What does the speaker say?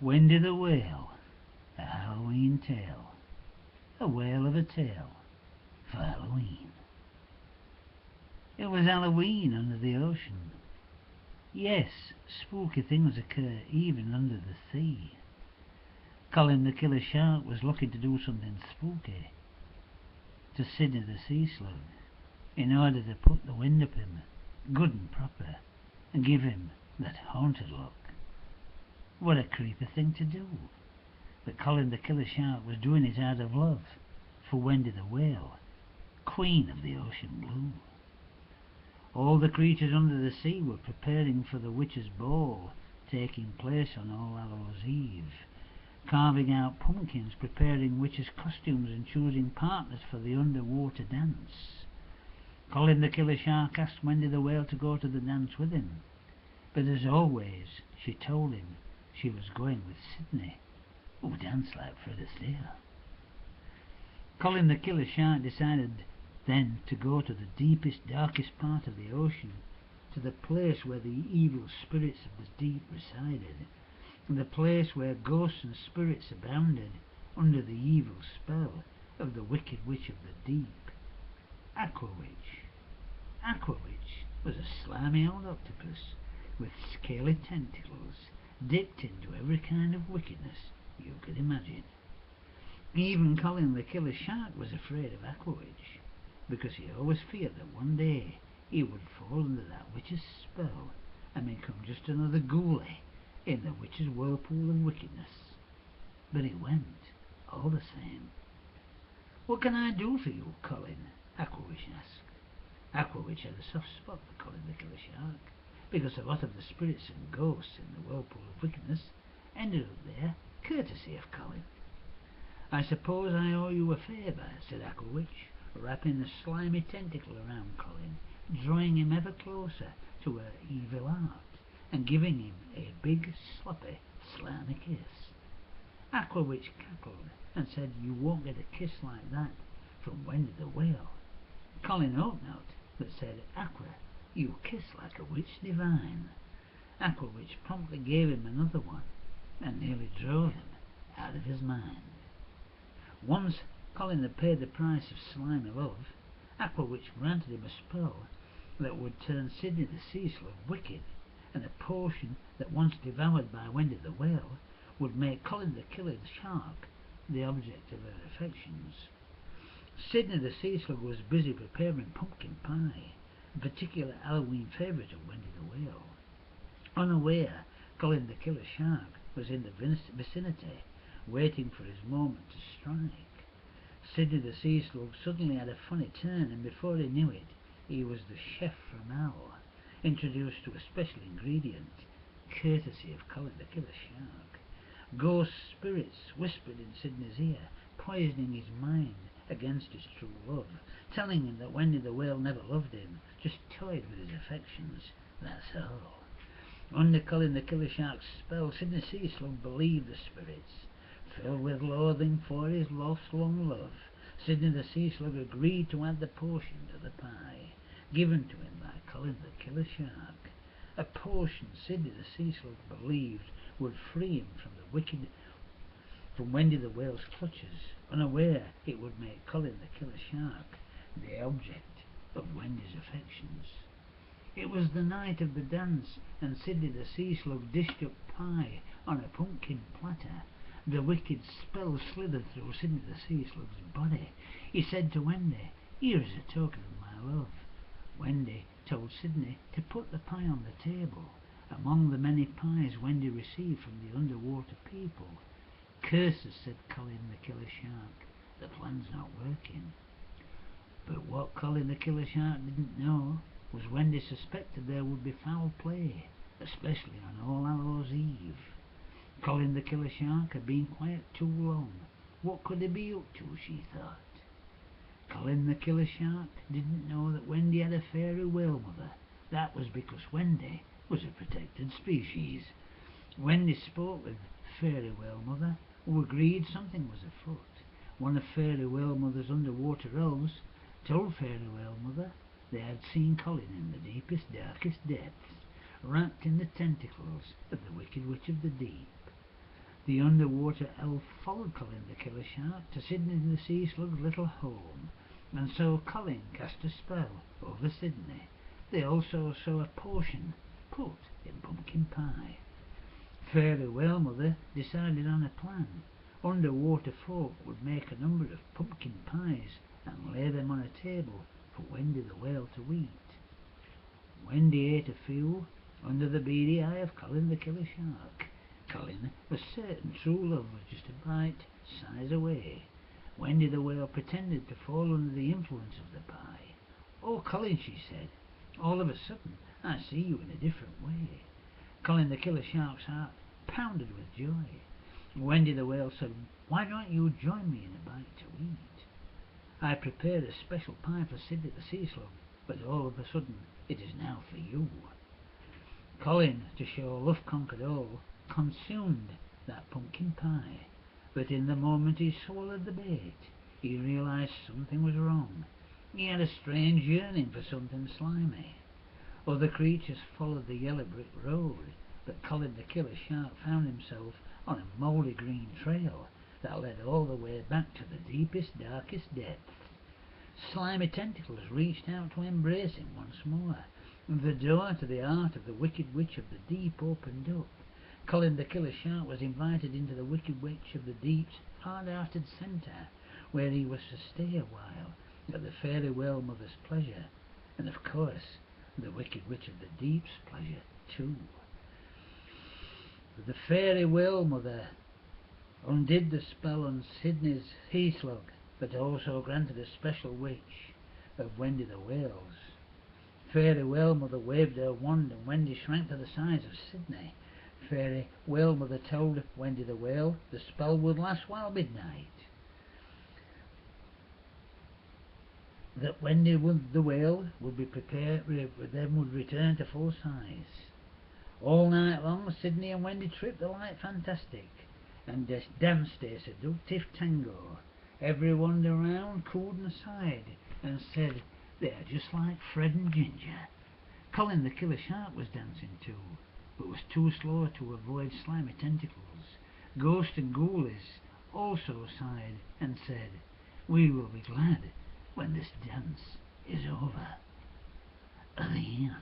Wendy the Whale, a Halloween tale, a whale of a tale for Halloween. It was Halloween under the ocean. Yes, spooky things occur even under the sea. Colin the killer shark was looking to do something spooky to Sidney the sea slug in order to put the wind up him good and proper and give him that haunted look. What a creepy thing to do. But Colin the killer shark was doing it out of love for Wendy the whale, queen of the ocean blue. All the creatures under the sea were preparing for the witch's ball taking place on All Hallows Eve, carving out pumpkins, preparing witches' costumes and choosing partners for the underwater dance. Colin the killer shark asked Wendy the whale to go to the dance with him, but as always she told him she was going with Sidney, who danced like Fred Astaire. Colin the killer shark decided then to go to the deepest, darkest part of the ocean, to the place where the evil spirits of the deep resided, and the place where ghosts and spirits abounded under the evil spell of the wicked witch of the deep, Aqua Witch. Aqua Witch was a slimy old octopus with scaly tentacles dipped into every kind of wickedness you could imagine. Even Colin the killer shark was afraid of Aqua Witch, because he always feared that one day he would fall under that witch's spell and become just another ghoulie in the witch's whirlpool of wickedness. But he went, all the same. "What can I do for you, Colin?" Aqua Witch asked. Aqua Witch had a soft spot for Colin the killer shark, because a lot of the spirits and ghosts in the whirlpool of wickedness ended up there courtesy of Colin. "I suppose I owe you a favour," said Aqua Witch, wrapping a slimy tentacle around Colin, drawing him ever closer to her evil heart, and giving him a big, sloppy, slimy kiss. Aqua Witch cackled and said, "You won't get a kiss like that from Wendy the whale." Colin hoped not, but said, "Aqua, you kiss like a witch divine." Aqua Witch promptly gave him another one and nearly drove him out of his mind. Once Colin had paid the price of slimy love, Aqua Witch granted him a spell that would turn Sidney the sea slug wicked, and a potion that, once devoured by Wendy the whale, would make Colin the killer shark the object of her affections. Sidney the sea slug was busy preparing pumpkin pie, a particular Halloween favourite of Wendy the whale. Unaware, Colin the killer shark was in the vicinity, waiting for his moment to strike. Sidney the sea slug suddenly had a funny turn, and before he knew it, he was the chef from Hell, introduced to a special ingredient, courtesy of Colin the killer shark. Ghost spirits whispered in Sidney's ear, poisoning his mind against his true love, telling him that Wendy the whale never loved him, just toyed with his affections, that's all. Under Colin the killer shark's spell, Sidney sea slug believed the spirits. Filled with loathing for his lost long love, Sidney the sea slug agreed to add the potion to the pie, given to him by Colin the killer shark. A potion Sidney the sea slug believed would free him from Wendy the whale's clutches, unaware it would make Colin the killer shark the object of Wendy's affections. It was the night of the dance, and Sidney the sea slug dished up pie on a pumpkin platter. The wicked spell slithered through Sidney the sea slug's body. He said to Wendy, "Here is a token of my love." Wendy told Sidney to put the pie on the table, among the many pies Wendy received from the underwater people. "Curses," said Colin the killer shark, "the plan's not working." But what Colin the killer shark didn't know was Wendy suspected there would be foul play, especially on All Hallows Eve. Colin the killer shark had been quiet too long. What could he be up to, she thought. Colin the killer shark didn't know that Wendy had a fairy whale mother. That was because Wendy was a protected species. Wendy spoke with fairy whale mother, who agreed something was afoot. One of fairy whale mother's underwater elves told fairy whale mother they had seen Colin in the deepest, darkest depths, wrapped in the tentacles of the wicked witch of the deep. The underwater elf followed Colin the Killer Shark to Sydney the Sea Slug's little home, and so Colin cast a spell over Sydney. They also saw a potion put in pumpkin pie. Fairy Whale Mother decided on a plan. Underwater folk would make a number of pumpkin pies and lay them on a table for Wendy the Whale to eat. Wendy ate a few under the beady eye of Colin the Killer Shark. Colin was certain true love was just a bite size away. Wendy the Whale pretended to fall under the influence of the pie. "Oh, Colin," she said, "all of a sudden I see you in a different way." Colin the Killer Shark's heart pounded with joy. Wendy the Whale said, "Why don't you join me in a bite to eat? I prepared a special pie for Sydney the Sea Slug, but all of a sudden it is now for you." Colin, to show love conquered all, consumed that pumpkin pie, but in the moment he swallowed the bait, he realized something was wrong. He had a strange yearning for something slimy. Other creatures followed the yellow brick road, but Colin the Killer Shark found himself on a mouldy green trail that led all the way back to the deepest, darkest depths. Slimy tentacles reached out to embrace him once more. The door to the heart of the Wicked Witch of the Deep opened up. Colin the Killer Shark was invited into the Wicked Witch of the Deep's hard-hearted centre, where he was to stay a while, at the Fairy Whale Mother's pleasure, and of course the Wicked Witch of the Deep's pleasure too. The Fairy Whale Mother undid the spell on Sydney's sea slug, but also granted a special wish of Wendy the Whale's. Fairy Whale Mother waved her wand and Wendy shrank to the size of Sydney. Fairy Whale Mother told Wendy the Whale the spell would last while midnight, that Wendy the Whale would be prepared, then would return to full size. All night long Sydney and Wendy tripped the light fantastic and danced a seductive tango. Everyone around cooed and sighed and said they are just like Fred and Ginger. Colin the Killer Shark was dancing too, but was too slow to avoid slimy tentacles. Ghost and Ghoulies also sighed and said, "We will be glad when this dance is over." The end.